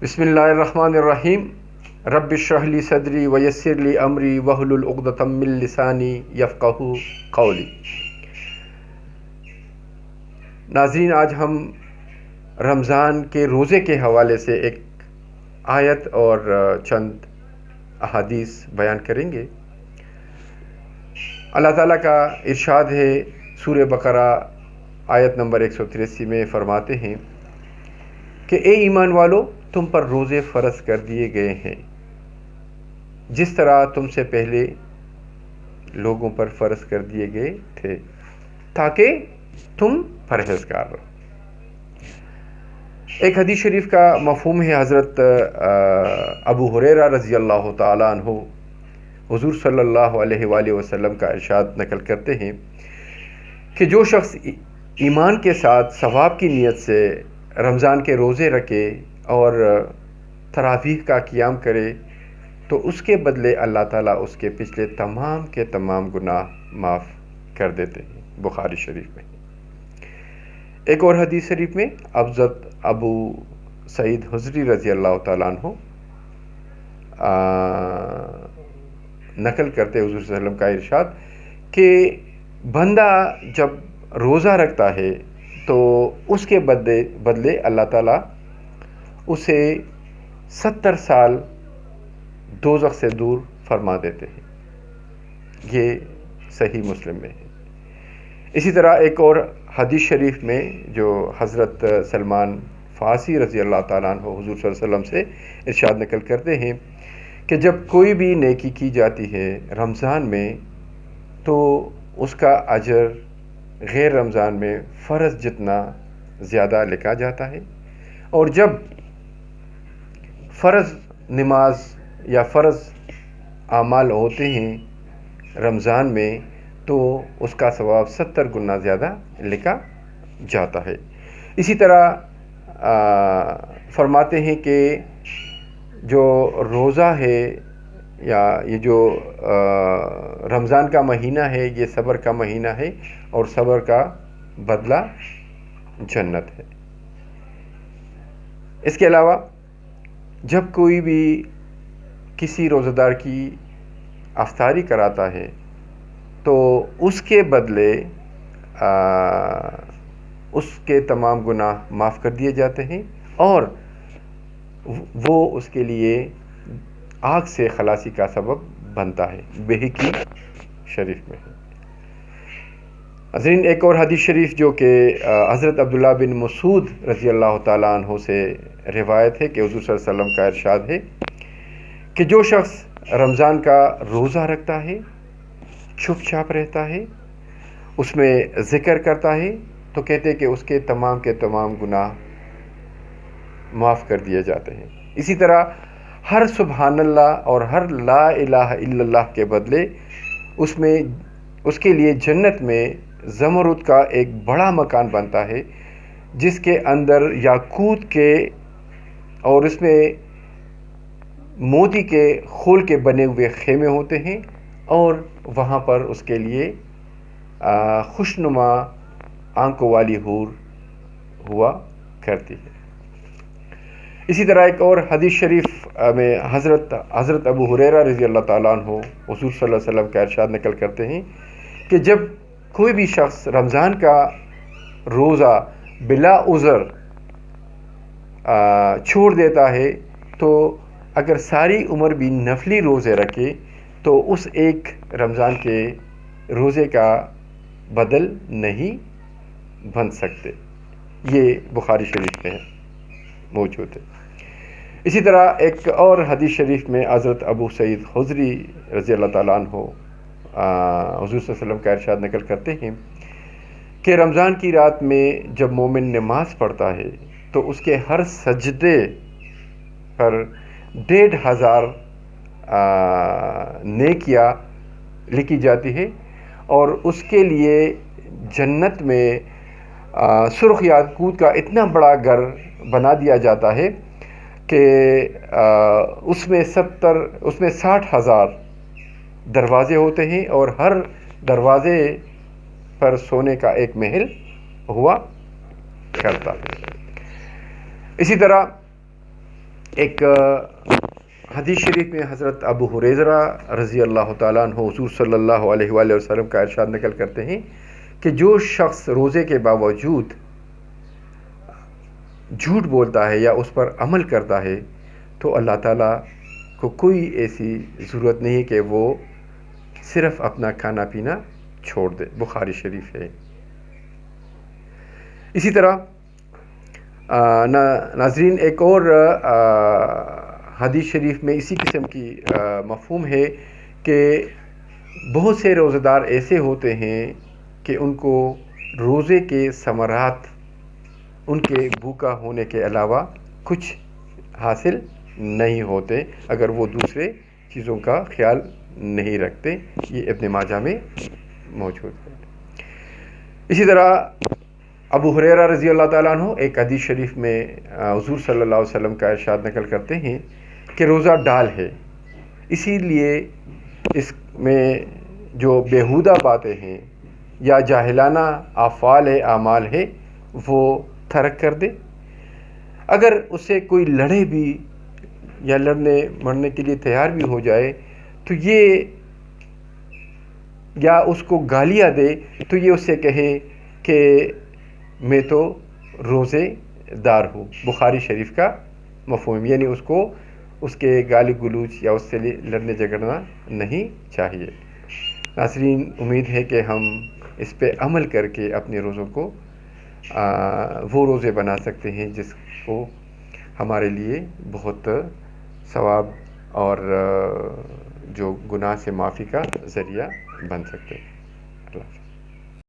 بسم اللہ الرحمن الرحیم رب اشرح لی صدری ویسر لی امری واحلل عقدۃ من لسانی یفقہوا قولی۔ ناظرین، آج ہم رمضان کے روزے کے حوالے سے ایک آیت اور چند احادیث بیان کریں گے۔ اللہ تعالیٰ کا ارشاد ہے، سورہ بقرہ آیت نمبر 183 میں فرماتے ہیں کہ اے ایمان والو، تم پر روزے فرض کر دیے گئے ہیں جس طرح تم سے پہلے لوگوں پر فرض کر دیے گئے تھے تاکہ تم پرہیزگار رہو۔ ایک حدیث شریف کا مفہوم ہے، حضرت ابو ہریرہ رضی اللہ تعالیٰ عنہ حضور صلی اللہ علیہ وآلہ وسلم کا ارشاد نقل کرتے ہیں کہ جو شخص ایمان کے ساتھ ثواب کی نیت سے رمضان کے روزے رکھے اور تراویح کا قیام کرے تو اس کے بدلے اللہ تعالیٰ اس کے پچھلے تمام کے تمام گناہ معاف کر دیتے ہیں۔ بخاری شریف میں ایک اور حدیث شریف میں حضرت ابو سعید خدری رضی اللہ تعالیٰ عنہ نقل کرتے حضور صلی اللہ علیہ وسلم کا ارشاد کہ بندہ جب روزہ رکھتا ہے تو اس کے بدلے اللہ تعالیٰ اسے 70 سال دوزخ سے دور فرما دیتے ہیں۔ یہ صحیح مسلم میں ہے۔ اسی طرح ایک اور حدیث شریف میں جو حضرت سلمان فارسی رضی اللہ تعالیٰ عنہ حضور صلی اللہ علیہ وسلم سے ارشاد نقل کرتے ہیں کہ جب کوئی بھی نیکی کی جاتی ہے رمضان میں تو اس کا اجر غیر رمضان میں فرض جتنا زیادہ لکھا جاتا ہے، اور جب فرض نماز یا فرض اعمال ہوتے ہیں رمضان میں تو اس کا ثواب 70 گنا زیادہ لکھا جاتا ہے۔ اسی طرح فرماتے ہیں کہ جو روزہ ہے یا یہ جو رمضان کا مہینہ ہے یہ صبر کا مہینہ ہے اور صبر کا بدلہ جنت ہے۔ اس کے علاوہ جب کوئی بھی کسی روزہ دار کی افطاری کراتا ہے تو اس کے بدلے اس کے تمام گناہ معاف کر دیے جاتے ہیں اور وہ اس کے لیے آگ سے خلاصی کا سبب بنتا ہے۔ بہقی شریف میں ہے۔ حضرین، ایک اور حدیث شریف جو کہ حضرت عبداللہ بن مسعود رضی اللہ تعالیٰ عنہ سے روایت ہے کہ حضور صلی اللہ علیہ وسلم کا ارشاد ہے کہ جو شخص رمضان کا روزہ رکھتا ہے، چھپ چھاپ رہتا ہے، اس میں ذکر کرتا ہے تو کہتے کہ اس کے تمام گناہ معاف کر دیے جاتے ہیں۔ اسی طرح ہر سبحان اللہ اور ہر لا الہ الا اللہ کے بدلے اس کے لیے جنت میں زمرد کا ایک بڑا مکان بنتا ہے جس کے اندر یاقوت کے اور اس میں موتی کے خول کے بنے ہوئے خیمے ہوتے ہیں اور وہاں پر اس کے لیے خوشنما آنکھوں والی حور ہوا کرتی ہے۔ اسی طرح ایک اور حدیث شریف میں حضرت ابو ہریرہ رضی اللہ تعالیٰ عنہ حضور صلی اللہ علیہ وسلم کا ارشاد نقل کرتے ہیں کہ جب کوئی بھی شخص رمضان کا روزہ بلا عذر چھوڑ دیتا ہے تو اگر ساری عمر بھی نفلی روزے رکھے تو اس ایک رمضان کے روزے کا بدل نہیں بن سکتے۔ یہ بخاری شریف میں موجود ہے۔ اسی طرح ایک اور حدیث شریف میں حضرت ابو سعید خدری رضی اللہ تعالیٰ عنہ حضور صلی اللہ علیہ وسلم کا ارشاد نقل کرتے ہیں کہ رمضان کی رات میں جب مومن نماز پڑھتا ہے تو اس کے ہر سجدے پر 1500 نیکیاں لکھی جاتی ہے اور اس کے لیے جنت میں سرخ یاقوت کا اتنا بڑا گھر بنا دیا جاتا ہے کہ اس میں 60,000 دروازے ہوتے ہیں اور ہر دروازے پر سونے کا ایک محل ہوا کرتا ہے۔ اسی طرح ایک حدیث شریف میں حضرت ابو ہریرہ رضی اللہ تعالیٰ عنہ حضور صلی اللہ علیہ وآلہ وسلم کا ارشاد نقل کرتے ہیں کہ جو شخص روزے کے باوجود جھوٹ بولتا ہے یا اس پر عمل کرتا ہے تو اللہ تعالیٰ کو کوئی ایسی ضرورت نہیں کہ وہ صرف اپنا کھانا پینا چھوڑ دے. بخاری شریف ہے. اسی طرح ناظرین ایک اور حدیث شریف میں اسی قسم کی مفہوم ہے کہ بہت سے روزہ دار ایسے ہوتے ہیں کہ ان کو روزے کے ثمرات ان کے بھوکا ہونے کے علاوہ کچھ حاصل نہیں ہوتے اگر وہ دوسرے چیزوں کا خیال نہیں رکھتے. یہ ابن ماجہ میں موجود ہے. اسی طرح ابو ہریرہ رضی اللہ تعالیٰ عنہ ایک حدیث شریف میں حضور صلی اللہ علیہ وسلم کا ارشاد نقل کرتے ہیں کہ روزہ ڈال ہے، اسی لیے اس میں جو بیہودہ باتیں ہیں یا جاہلانہ افعال اعمال ہے وہ ترک کر دے. اگر اس سے کوئی لڑے بھی یا لڑنے مرنے کے لیے تیار بھی ہو جائے تو یہ یا اس کو گالیاں دے تو یہ اس سے کہے کہ میں تو روزے دار ہوں. بخاری شریف کا مفہوم، یعنی اس کو اس کے گالی گلوچ یا اس سے لڑنے جھگڑنا نہیں چاہیے. ناظرین، امید ہے کہ ہم اس پہ عمل کر کے اپنے روزوں کو وہ روزے بنا سکتے ہیں جس کو ہمارے لیے بہت ثواب اور جو گناہ سے معافی کا ذریعہ بن سکتے ہیں.